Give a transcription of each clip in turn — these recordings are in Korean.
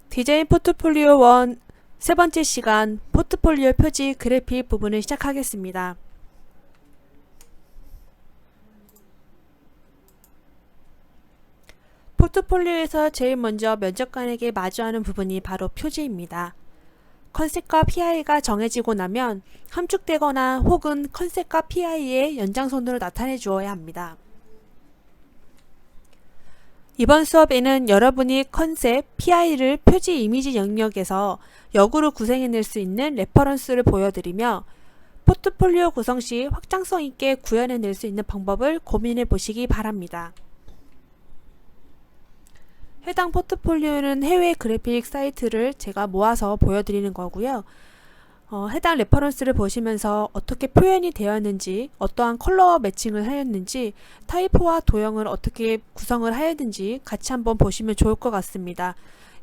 디자인 포트폴리오 1 세 번째 시간 포트폴리오 표지 그래픽 부분을 시작하겠습니다. 포트폴리오에서 제일 먼저 면접관에게 마주하는 부분이 바로 표지입니다. 컨셉과 PI가 정해지고 나면 함축되거나 혹은 컨셉과 PI의 연장선으로 나타내 주어야 합니다. 이번 수업에는 여러분이 컨셉, PI를 표지 이미지 영역에서 역으로 구성해낼 수 있는 레퍼런스를 보여드리며 포트폴리오 구성 시 확장성 있게 구현해낼 수 있는 방법을 고민해 보시기 바랍니다. 해당 포트폴리오는 해외 그래픽 사이트를 제가 모아서 보여드리는 거고요. 해당 레퍼런스를 보시면서 어떻게 표현이 되었는지, 어떠한 컬러 매칭을 하였는지, 타이포와 도형을 어떻게 구성을 하였는지 같이 한번 보시면 좋을 것 같습니다.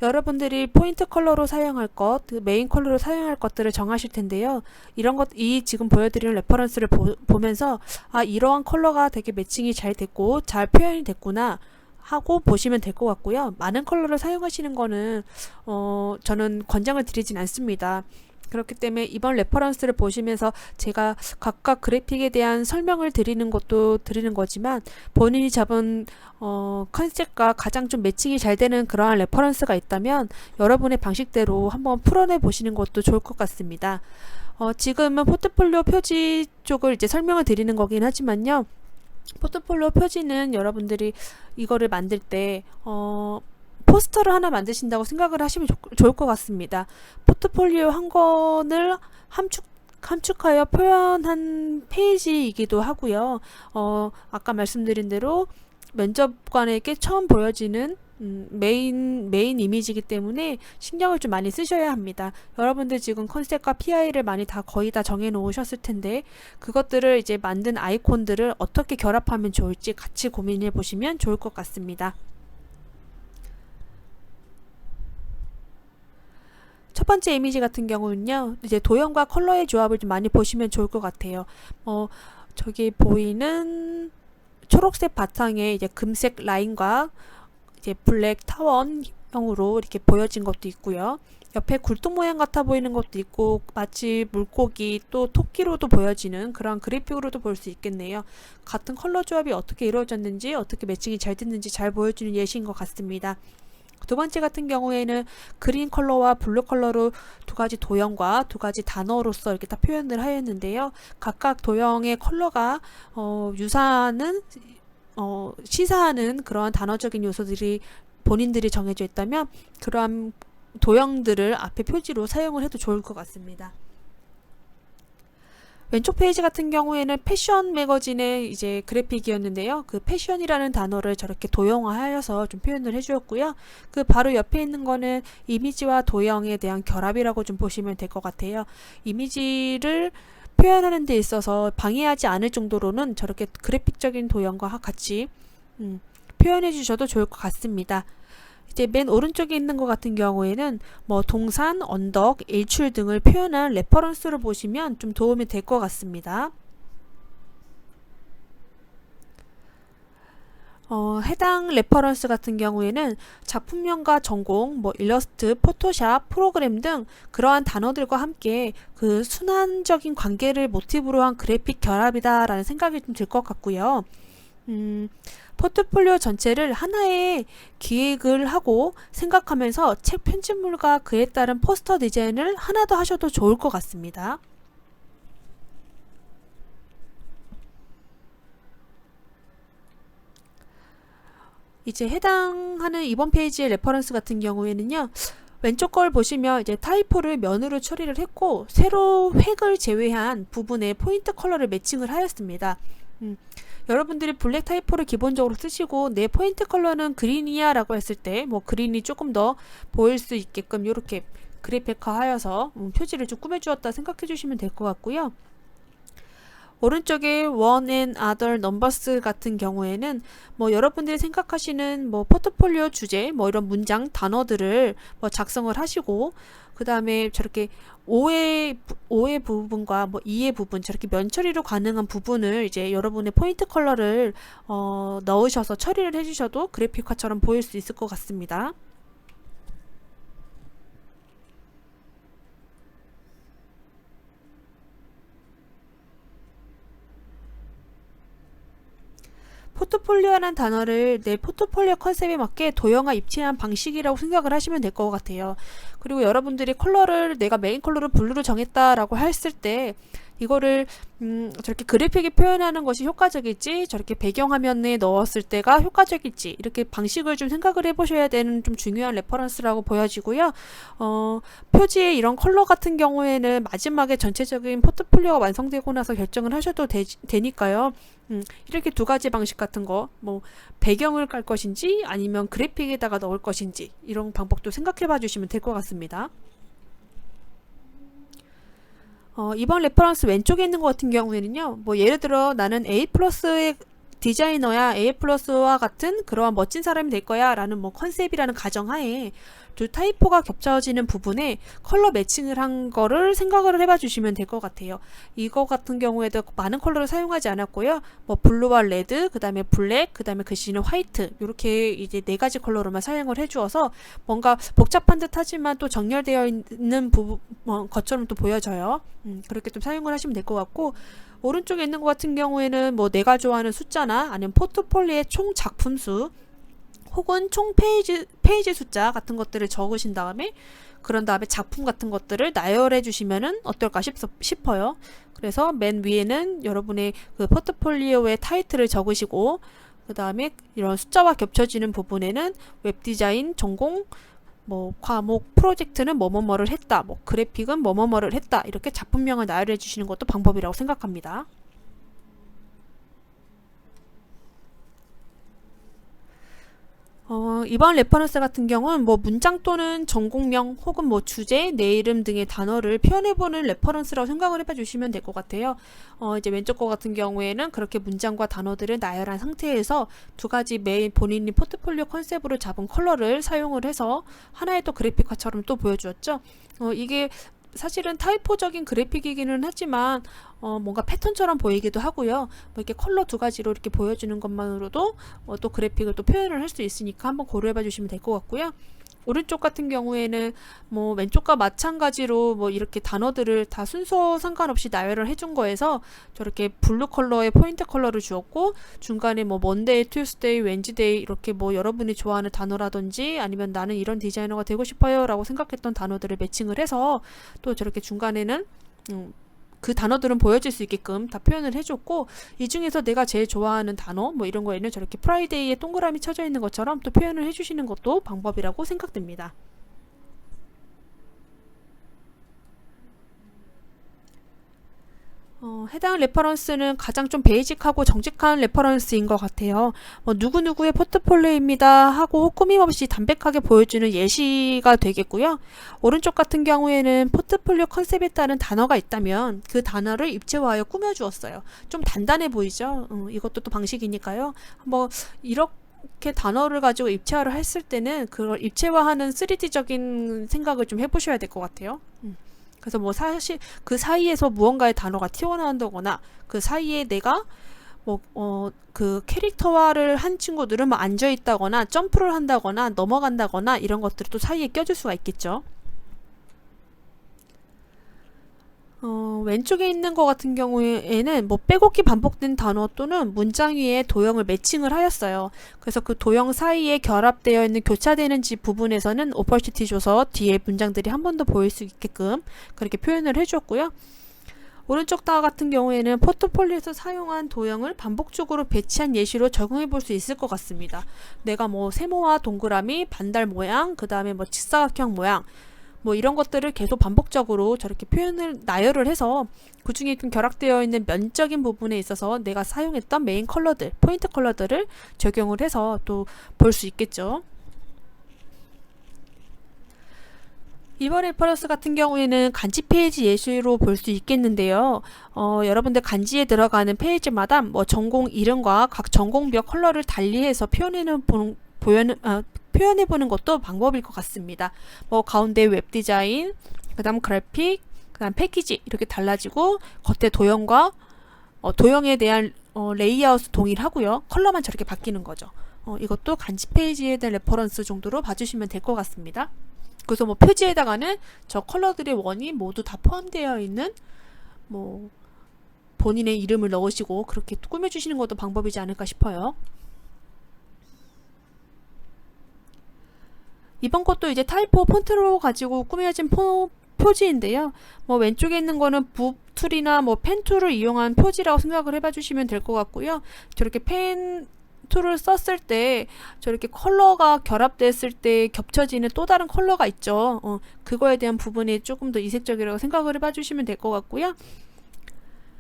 여러분들이 포인트 컬러로 사용할 것, 메인 컬러로 사용할 것들을 정하실 텐데요. 이 지금 보여드리는 레퍼런스를 보면서 이러한 컬러가 되게 매칭이 잘 됐고 잘 표현이 됐구나 하고 보시면 될 것 같고요. 많은 컬러를 사용하시는 거는 저는 권장을 드리진 않습니다. 그렇기 때문에 이번 레퍼런스를 보시면서 제가 각각 그래픽에 대한 설명을 드리는 것도 드리는 거지만 본인이 잡은 컨셉과 가장 좀 매칭이 잘 되는 그러한 레퍼런스가 있다면 여러분의 방식대로 한번 풀어내 보시는 것도 좋을 것 같습니다. 지금은 포트폴리오 표지 쪽을 이제 설명을 드리는 거긴 하지만요. 포트폴리오 표지는 여러분들이 이거를 만들 때 포스터를 하나 만드신다고 생각을 하시면 좋을 것 같습니다. 포트폴리오 한 권을 함축하여 표현한 페이지이기도 하고요. 아까 말씀드린 대로 면접관에게 처음 보여지는 메인 이미지이기 때문에 신경을 좀 많이 쓰셔야 합니다. 여러분들 지금 컨셉과 PI를 거의 다 정해 놓으셨을 텐데 그것들을 이제 만든 아이콘들을 어떻게 결합하면 좋을지 같이 고민해 보시면 좋을 것 같습니다. 첫 번째 이미지 같은 경우는요, 이제 도형과 컬러의 조합을 좀 많이 보시면 좋을 것 같아요. 저기 보이는 초록색 바탕에 이제 금색 라인과 이제 블랙 타원형으로 이렇게 보여진 것도 있고요. 옆에 굴뚝 모양 같아 보이는 것도 있고 마치 물고기 또 토끼로도 보여지는 그런 그래픽으로도 볼 수 있겠네요. 같은 컬러 조합이 어떻게 이루어졌는지 어떻게 매칭이 잘 됐는지 잘 보여주는 예시인 것 같습니다. 두 번째 같은 경우에는 그린 컬러와 블루 컬러로 두 가지 도형과 두 가지 단어로서 이렇게 다 표현을 하였는데요. 각각 도형의 컬러가 시사하는 그런 단어적인 요소들이 본인들이 정해져 있다면 그러한 도형들을 앞에 표지로 사용을 해도 좋을 것 같습니다. 왼쪽 페이지 같은 경우에는 패션 매거진의 이제 그래픽이었는데요. 그 패션이라는 단어를 저렇게 도형화하여서 좀 표현을 해주었고요. 그 바로 옆에 있는 거는 이미지와 도형에 대한 결합이라고 좀 보시면 될 것 같아요. 이미지를 표현하는 데 있어서 방해하지 않을 정도로는 저렇게 그래픽적인 도형과 같이 표현해 주셔도 좋을 것 같습니다. 이제 맨 오른쪽에 있는 것 같은 경우에는 뭐 동산, 언덕, 일출 등을 표현한 레퍼런스를 보시면 좀 도움이 될 것 같습니다. 해당 레퍼런스 같은 경우에는 작품명과 전공, 일러스트, 포토샵, 프로그램 등 그러한 단어들과 함께 그 순환적인 관계를 모티브로 한 그래픽 결합이다 라는 생각이 좀 들 것 같고요. 포트폴리오 전체를 하나의 기획을 하고 생각하면서 책 편집물과 그에 따른 포스터 디자인을 하나 더 하셔도 좋을 것 같습니다. 이제 해당하는 이번 페이지의 레퍼런스 같은 경우에는요. 왼쪽 걸 보시면 이제 타이포를 면으로 처리를 했고 세로 획을 제외한 부분에 포인트 컬러를 매칭을 하였습니다. 여러분들이 블랙 타이포를 기본적으로 쓰시고 내 포인트 컬러는 그린이야 라고 했을 때 그린이 조금 더 보일 수 있게끔 이렇게 그래픽화 하여서 표지를 좀 꾸며주었다 생각해 주시면 될 것 같고요. 오른쪽에 one and other numbers 같은 경우에는 여러분들이 생각하시는 포트폴리오 주제 이런 문장 단어들을 작성을 하시고 그 다음에 저렇게 5의 부분과 2의 부분 저렇게 면 처리로 가능한 부분을 이제 여러분의 포인트 컬러를 넣으셔서 처리를 해주셔도 그래픽화처럼 보일 수 있을 것 같습니다. 포트폴리오라는 단어를 내 포트폴리오 컨셉에 맞게 도형화 입체한 방식이라고 생각을 하시면 될 것 같아요. 그리고 여러분들이 컬러를 내가 메인 컬러를 블루로 정했다라고 했을 때 이거를 저렇게 그래픽에 표현하는 것이 효과적일지, 저렇게 배경화면에 넣었을 때가 효과적일지, 이렇게 방식을 좀 생각을 해보셔야 되는 좀 중요한 레퍼런스라고 보여지고요. 표지의 이런 컬러 같은 경우에는 마지막에 전체적인 포트폴리오가 완성되고 나서 결정을 하셔도 되니까요. 이렇게 두 가지 방식 같은 거, 뭐 배경을 깔 것인지 아니면 그래픽에다가 넣을 것인지, 이런 방법도 생각해 봐 주시면 될 것 같습니다. 이번 레퍼런스 왼쪽에 있는 것 같은 경우에는요, 뭐 예를 들어 나는 A 플러스의 디자이너야, A 플러스와 같은 그러한 멋진 사람이 될 거야 라는 뭐 컨셉이라는 가정하에 두 타입포가 겹쳐지는 부분에 컬러 매칭을 한 거를 생각을 해봐 주시면 될 것 같아요. 이거 같은 경우에도 많은 컬러를 사용하지 않았고요. 뭐 블루와 레드, 그 다음에 블랙, 그 다음에 글씨는 화이트, 이렇게 이제 네 가지 컬러로만 사용을 해주어서 뭔가 복잡한 듯 하지만 또 정렬되어 있는 것처럼 또 보여져요. 그렇게 좀 사용을 하시면 될 것 같고, 오른쪽에 있는 것 같은 경우에는 뭐 내가 좋아하는 숫자나 아니면 포트폴리오의 총 작품 수 혹은 총 페이지 숫자 같은 것들을 적으신 다음에, 그런 다음에 작품 같은 것들을 나열해 주시면은 어떨까 싶어요. 그래서 맨 위에는 여러분의 그 포트폴리오의 타이틀을 적으시고, 그 다음에 이런 숫자와 겹쳐지는 부분에는 웹디자인 전공, 뭐 과목 프로젝트는 뭐뭐뭐를 했다, 뭐 그래픽은 뭐뭐뭐를 했다, 이렇게 작품명을 나열해 주시는 것도 방법이라고 생각합니다. 이번 레퍼런스 같은 경우는 뭐 문장 또는 전공명 혹은 뭐 주제, 내 이름 등의 단어를 표현해보는 레퍼런스라고 생각을 해봐 주시면 될 것 같아요. 이제 왼쪽 거 같은 경우에는 그렇게 문장과 단어들을 나열한 상태에서 두 가지 메인 본인이 포트폴리오 컨셉으로 잡은 컬러를 사용을 해서 하나의 또 그래픽화처럼 또 보여주었죠. 이게 사실은 타이포적인 그래픽이기는 하지만 뭔가 패턴처럼 보이기도 하고요. 뭐 이렇게 컬러 두 가지로 이렇게 보여주는 것만으로도 또 그래픽을 또 표현을 할 수 있으니까 한번 고려해 봐 주시면 될 것 같고요. 오른쪽 같은 경우에는 뭐 왼쪽과 마찬가지로 뭐 이렇게 단어들을 다 순서 상관없이 나열을 해준 거에서 저렇게 블루 컬러의 포인트 컬러를 주었고, 중간에 뭐 먼데이, 투스데이, 웬즈데이, 이렇게 뭐 여러분이 좋아하는 단어라든지 아니면 나는 이런 디자이너가 되고 싶어요 라고 생각했던 단어들을 매칭을 해서 또 저렇게 중간에는 그 단어들은 보여질 수 있게끔 다 표현을 해줬고, 이 중에서 내가 제일 좋아하는 단어 뭐 이런 거에는 저렇게 프라이데이에 동그라미 쳐져 있는 것처럼 또 표현을 해주시는 것도 방법이라고 생각됩니다. 해당 레퍼런스는 가장 좀 베이직하고 정직한 레퍼런스인 것 같아요. 누구누구의 포트폴리오입니다 하고 꾸밈없이 담백하게 보여주는 예시가 되겠고요. 오른쪽 같은 경우에는 포트폴리오 컨셉에 따른 단어가 있다면 그 단어를 입체화하여 꾸며주었어요. 좀 단단해 보이죠? 이것도 또 방식이니까요. 뭐 이렇게 단어를 가지고 입체화를 했을 때는 그걸 입체화하는 3D적인 생각을 좀 해보셔야 될 것 같아요. 그래서 뭐 사실 그 사이에서 무언가의 단어가 튀어나온다거나, 그 사이에 내가 뭐 그 캐릭터화를 한 친구들은 뭐 앉아 있다거나 점프를 한다거나 넘어간다거나 이런 것들이 또 사이에 껴줄 수가 있겠죠. 왼쪽에 있는 것 같은 경우에는 뭐 빼곡히 반복된 단어 또는 문장 위에 도형을 매칭을 하였어요. 그래서 그 도형 사이에 결합되어 있는 교차되는 부분에서는 오퍼시티 줘서 뒤에 문장들이 한 번 더 보일 수 있게끔 그렇게 표현을 해주었고요. 오른쪽 다 같은 경우에는 포트폴리오에서 사용한 도형을 반복적으로 배치한 예시로 적용해 볼 수 있을 것 같습니다. 내가 뭐 세모와 동그라미, 반달 모양, 그 다음에 뭐 직사각형 모양, 뭐 이런 것들을 계속 반복적으로 저렇게 표현을 나열을 해서 그 중에 좀 결합되어 있는 면적인 부분에 있어서 내가 사용했던 메인 컬러들, 포인트 컬러들을 적용을 해서 또 볼 수 있겠죠. 이번 레퍼런스 같은 경우에는 간지 페이지 예시로 볼 수 있겠는데요. 여러분들 간지에 들어가는 페이지마다 뭐 전공 이름과 각 전공별 컬러를 달리해서 표현해보는 것도 방법일 것 같습니다. 뭐 가운데 웹디자인, 그 다음 그래픽, 그 다음 패키지 이렇게 달라지고, 겉에 도형과 도형에 대한 레이아웃 동일하고요. 컬러만 저렇게 바뀌는 거죠. 이것도 간지 페이지에 대한 레퍼런스 정도로 봐주시면 될 것 같습니다. 그래서 뭐 표지에다가는 저 컬러들의 원이 모두 다 포함되어 있는 뭐 본인의 이름을 넣으시고 그렇게 꾸며주시는 것도 방법이지 않을까 싶어요. 이번 것도 이제 타이포 폰트로 가지고 꾸며진 표지인데요. 뭐 왼쪽에 있는 거는 붓 툴이나 뭐 펜 툴을 이용한 표지라고 생각을 해봐 주시면 될 것 같고요. 저렇게 펜 툴을 썼을 때 저렇게 컬러가 결합됐을 때 겹쳐지는 또 다른 컬러가 있죠. 그거에 대한 부분이 조금 더 이색적이라고 생각을 해봐 주시면 될 것 같고요.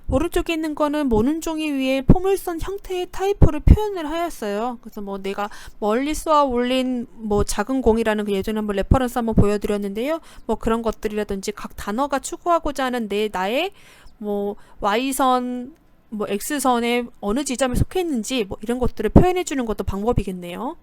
오른쪽에 있는 거는 모는 종이 위에 포물선 형태의 타이포를 표현을 하였어요. 그래서 뭐 내가 멀리 쏘아 올린 뭐 작은 공이라는 그 예전에 한번 레퍼런스 한번 보여드렸는데요. 뭐 그런 것들이라든지 각 단어가 추구하고자 하는 나의 뭐 Y선, 뭐 X선에 어느 지점에 속해 있는지 뭐 이런 것들을 표현해 주는 것도 방법이겠네요.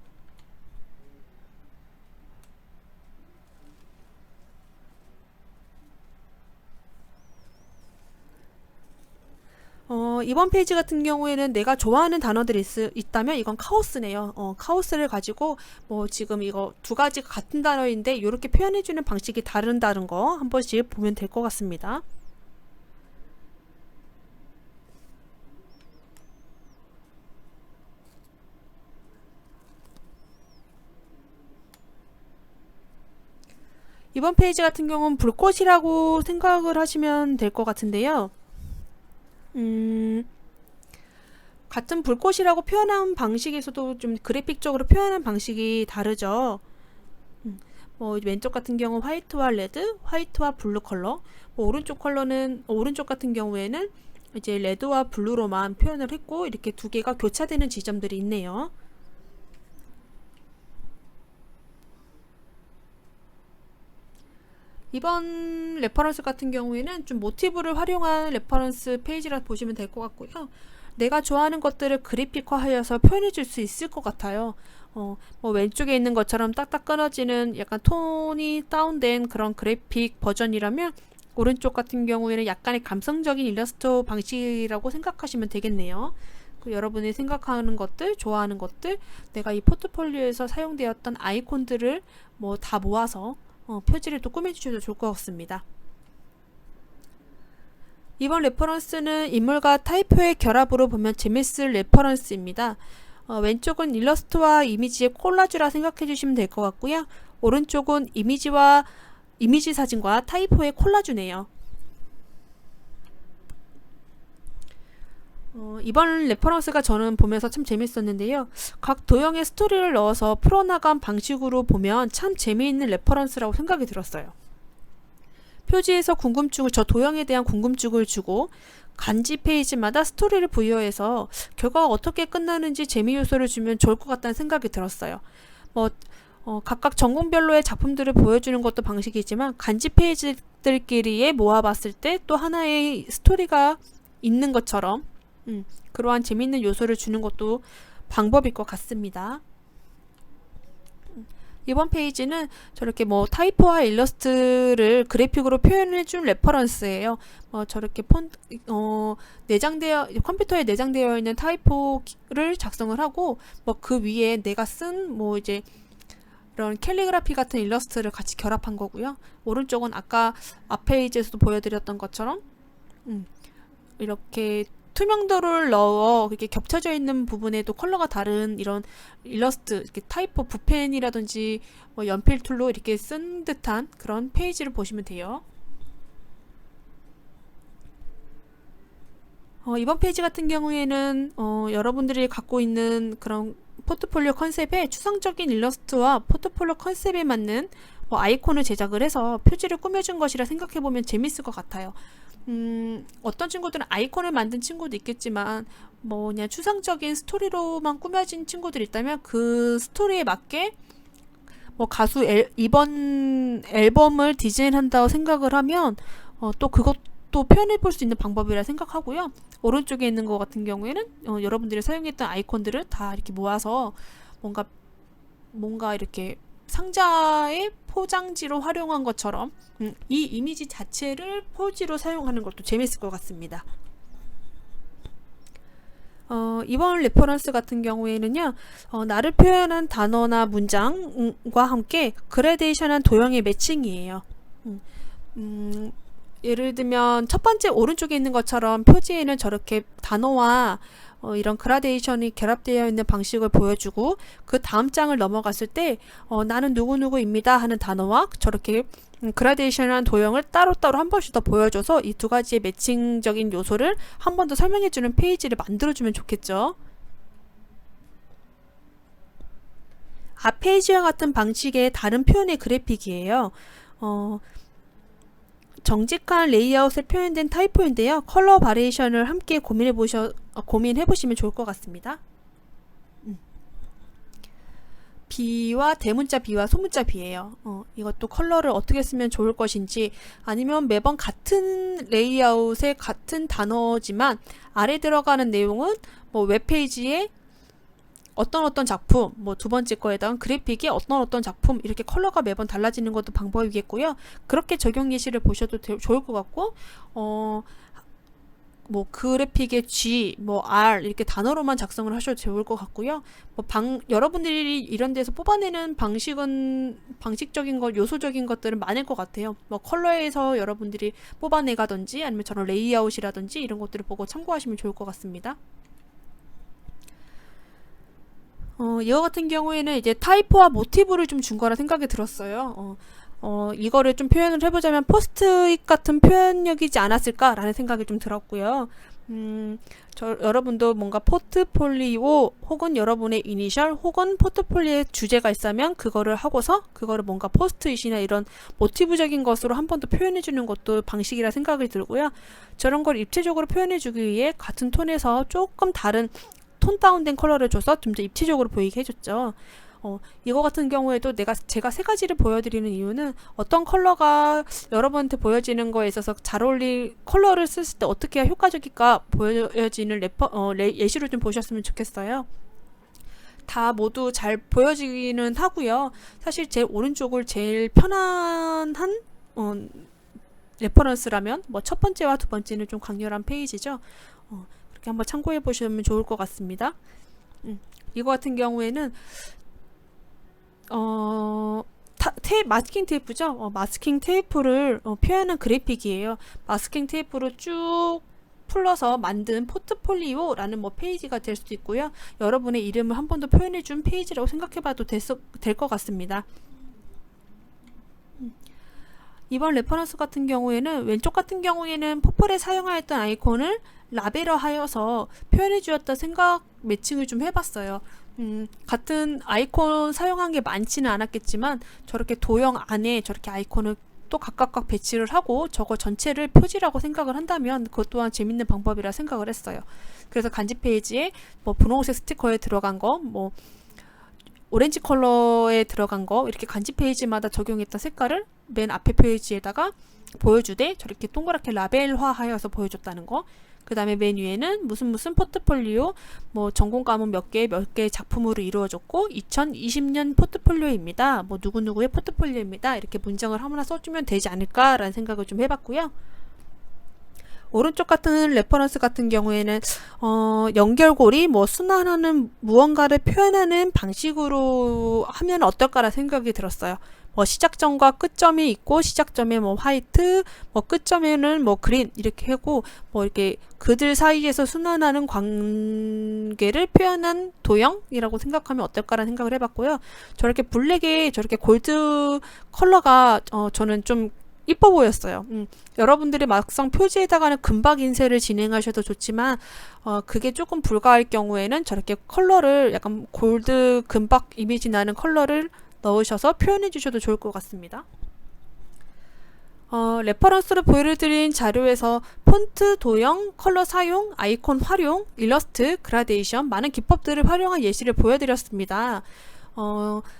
이번 페이지 같은 경우에는 내가 좋아하는 단어들이 있다면 이건 카오스네요. 카오스를 가지고 뭐 지금 이거 두 가지가 같은 단어인데 이렇게 표현해주는 방식이 다른 거 한 번씩 보면 될 것 같습니다. 이번 페이지 같은 경우는 불꽃이라고 생각을 하시면 될 것 같은데요. 같은 불꽃이라고 표현한 방식에서도 좀 그래픽적으로 표현한 방식이 다르죠. 뭐 왼쪽 같은 경우 화이트와 레드, 화이트와 블루 컬러, 뭐 오른쪽 같은 경우에는 이제 레드와 블루로만 표현을 했고 이렇게 두 개가 교차되는 지점들이 있네요. 이번 레퍼런스 같은 경우에는 좀 모티브를 활용한 레퍼런스 페이지라 보시면 될 것 같고요. 내가 좋아하는 것들을 그래픽화하여서 표현해 줄 수 있을 것 같아요. 뭐 왼쪽에 있는 것처럼 딱딱 끊어지는 약간 톤이 다운된 그런 그래픽 버전이라면 오른쪽 같은 경우에는 약간의 감성적인 일러스트 방식이라고 생각하시면 되겠네요. 여러분이 생각하는 것들, 좋아하는 것들, 내가 이 포트폴리오에서 사용되었던 아이콘들을 뭐 다 모아서 표지를 또 꾸며주셔도 좋을 것 같습니다. 이번 레퍼런스는 인물과 타이포의 결합으로 보면 재밌을 레퍼런스입니다. 왼쪽은 일러스트와 이미지의 콜라주라 생각해 주시면 될 것 같고요. 오른쪽은 이미지 사진과 타이포의 콜라주네요. 이번 레퍼런스가 저는 보면서 참 재밌었는데요. 각 도형의 스토리를 넣어서 풀어나간 방식으로 보면 참 재미있는 레퍼런스라고 생각이 들었어요. 표지에서 저 도형에 대한 궁금증을 주고 간지 페이지마다 스토리를 부여해서 결과가 어떻게 끝나는지 재미 요소를 주면 좋을 것 같다는 생각이 들었어요. 각각 전공별로의 작품들을 보여주는 것도 방식이지만 간지 페이지들끼리에 모아봤을 때 또 하나의 스토리가 있는 것처럼 그러한 재미있는 요소를 주는 것도 방법일 것 같습니다. 이번 페이지는 저렇게 뭐 타이포와 일러스트를 그래픽으로 표현해준 레퍼런스예요. 저렇게 컴퓨터에 내장되어 있는 타이포를 작성을 하고 뭐 그 위에 내가 쓴 뭐 이제 이런 캘리그라피 같은 일러스트를 같이 결합한 거고요. 오른쪽은 아까 앞 페이지에서도 보여드렸던 것처럼 이렇게 투명도를 넣어 이렇게 겹쳐져 있는 부분에도 컬러가 다른 이런 일러스트, 이렇게 타이포 붓펜이라든지 뭐 연필 툴로 이렇게 쓴 듯한 그런 페이지를 보시면 돼요. 이번 페이지 같은 경우에는 여러분들이 갖고 있는 그런 포트폴리오 컨셉에 추상적인 일러스트와 포트폴리오 컨셉에 맞는 아이콘을 제작을 해서 표지를 꾸며준 것이라 생각해보면 재밌을 것 같아요. 어떤 친구들은 아이콘을 만든 친구도 있겠지만 뭐 그냥 추상적인 스토리로만 꾸며진 친구들이 있다면 그 스토리에 맞게 뭐 가수 이번 앨범을 디자인한다고 생각을 하면 또 그것도 표현해 볼 수 있는 방법이라 생각하고요. 오른쪽에 있는 것 같은 경우에는 여러분들이 사용했던 아이콘들을 다 이렇게 모아서 뭔가 이렇게 상자의 포장지로 활용한 것처럼 이 이미지 자체를 포지로 사용하는 것도 재밌을 것 같습니다. 이번 레퍼런스 같은 경우에는요, 나를 표현한 단어나 문장과 함께 그라데이션한 도형의 매칭이에요. 예를 들면 첫 번째 오른쪽에 있는 것처럼 표지에는 저렇게 단어와 이런 그라데이션이 결합되어 있는 방식을 보여주고, 그 다음 장을 넘어갔을 때 나는 누구누구입니다 하는 단어와 저렇게 그라데이션이라는 도형을 따로따로 한 번씩 더 보여줘서 이 두 가지의 매칭적인 요소를 한 번 더 설명해주는 페이지를 만들어주면 좋겠죠. 앞 페이지와 같은 방식의 다른 표현의 그래픽이에요. 정직한 레이아웃에 표현된 타이포인데요. 컬러 바리에이션을 함께 고민해 보시면 좋을 것 같습니다. B와 대문자 B와 소문자 B예요. 이것도 컬러를 어떻게 쓰면 좋을 것인지, 아니면 매번 같은 레이아웃의 같은 단어지만 아래 들어가는 내용은 뭐 웹페이지에 어떤 작품, 뭐 두 번째 거에 대한 그래픽이 어떤 작품, 이렇게 컬러가 매번 달라지는 것도 방법이겠고요. 그렇게 적용 예시를 보셔도 좋을 것 같고, 뭐 그래픽의 G, 뭐 R 이렇게 단어로만 작성을 하셔도 좋을 것 같고요. 뭐 여러분들이 이런 데서 뽑아내는 방식적인 것, 요소적인 것들은 많을 것 같아요. 뭐 컬러에서 여러분들이 뽑아내가든지 아니면 저런 레이아웃이라든지 이런 것들을 보고 참고하시면 좋을 것 같습니다. 이거 같은 경우에는 이제 타이포와 모티브를 좀 준 거라 생각이 들었어요. 이거를 좀 표현을 해보자면 포스트잇 같은 표현력이지 않았을까라는 생각이 좀 들었고요. 여러분도 뭔가 포트폴리오 혹은 여러분의 이니셜 혹은 포트폴리오의 주제가 있으면 그거를 하고서 그거를 뭔가 포스트잇이나 이런 모티브적인 것으로 한 번 더 표현해 주는 것도 방식이라 생각이 들고요. 저런 걸 입체적으로 표현해 주기 위해 같은 톤에서 조금 다른 톤 다운된 컬러를 줘서 좀 더 입체적으로 보이게 해줬죠. 이거 같은 경우에도 제가 세 가지를 보여드리는 이유는 어떤 컬러가 여러분한테 보여지는 거에 있어서 잘 어울릴 컬러를 썼을 때 어떻게 해야 효과적일까 보여지는 예시를 좀 보셨으면 좋겠어요. 다 모두 잘 보여지기는 하고요. 사실 제 오른쪽을 제일 편안한 레퍼런스라면 뭐 첫 번째와 두 번째는 좀 강렬한 페이지죠. 그렇게 한번 참고해 보시면 좋을 것 같습니다. 이거 같은 경우에는 마스킹 테이프죠. 마스킹 테이프를 표현한 그래픽이에요. 마스킹 테이프로 쭉 풀러서 만든 포트폴리오라는 뭐 페이지가 될 수도 있고요. 여러분의 이름을 한 번 더 표현해 준 페이지라고 생각해 봐도 될 것 같습니다. 이번 레퍼런스 같은 경우에는 왼쪽 같은 경우에는 포펄에 사용하였던 아이콘을 라벨화 하여서 표현해 주었다 생각 매칭을 좀 해봤어요. 같은 아이콘 사용한 게 많지는 않았겠지만 저렇게 도형 안에 저렇게 아이콘을 또 각각 배치를 하고 저거 전체를 표지라고 생각을 한다면 그것 또한 재밌는 방법이라 생각을 했어요. 그래서 간지 페이지에 뭐 분홍색 스티커에 들어간 거, 뭐 오렌지 컬러에 들어간 거, 이렇게 간지 페이지마다 적용했던 색깔을 맨 앞에 페이지에다가 보여주되 저렇게 동그랗게 라벨화 하여서 보여줬다는 거. 그 다음에 맨 위에는 무슨 포트폴리오, 뭐 전공 과목 몇 개 작품으로 이루어졌고 2020년 포트폴리오입니다. 뭐 누구누구의 포트폴리오입니다. 이렇게 문장을 하나 써주면 되지 않을까라는 생각을 좀 해봤고요. 오른쪽 같은 레퍼런스 같은 경우에는 연결고리, 뭐 순환하는 무언가를 표현하는 방식으로 하면 어떨까라는 생각이 들었어요. 뭐 시작점과 끝점이 있고 시작점에 뭐 화이트, 뭐 끝점에는 뭐 그린 이렇게 하고 뭐 이렇게 그들 사이에서 순환하는 관계를 표현한 도형이라고 생각하면 어떨까라는 생각을 해봤고요. 저렇게 블랙에 저렇게 골드 컬러가 저는 좀 이뻐 보였어요. 여러분들이 막상 표지에다가는 금박 인쇄를 진행하셔도 좋지만 그게 조금 불가할 경우에는 저렇게 컬러를 약간 골드 금박 이미지 나는 컬러를 넣으셔서 표현해 주셔도 좋을 것 같습니다. 레퍼런스로 보여드린 자료에서 폰트, 도형, 컬러 사용, 아이콘 활용, 일러스트, 그라데이션 많은 기법들을 활용한 예시를 보여드렸습니다.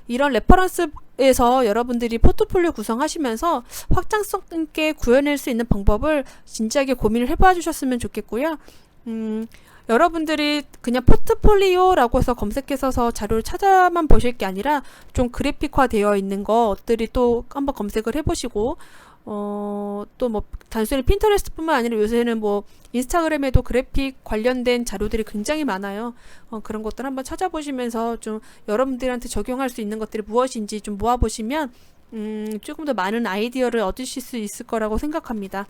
이런 레퍼런스에서 여러분들이 포트폴리오 구성하시면서 확장성 있게 구현할 수 있는 방법을 진지하게 고민을 해봐 주셨으면 좋겠고요. 여러분들이 그냥 포트폴리오라고 해서 검색해서 자료를 찾아만 보실 게 아니라 좀 그래픽화 되어 있는 것들이 또 한번 검색을 해보시고 또 뭐 단순히 핀터레스트뿐만 아니라 요새는 뭐 인스타그램에도 그래픽 관련된 자료들이 굉장히 많아요. 그런 것들 한번 찾아보시면서 좀 여러분들한테 적용할 수 있는 것들이 무엇인지 좀 모아보시면 조금 더 많은 아이디어를 얻으실 수 있을 거라고 생각합니다.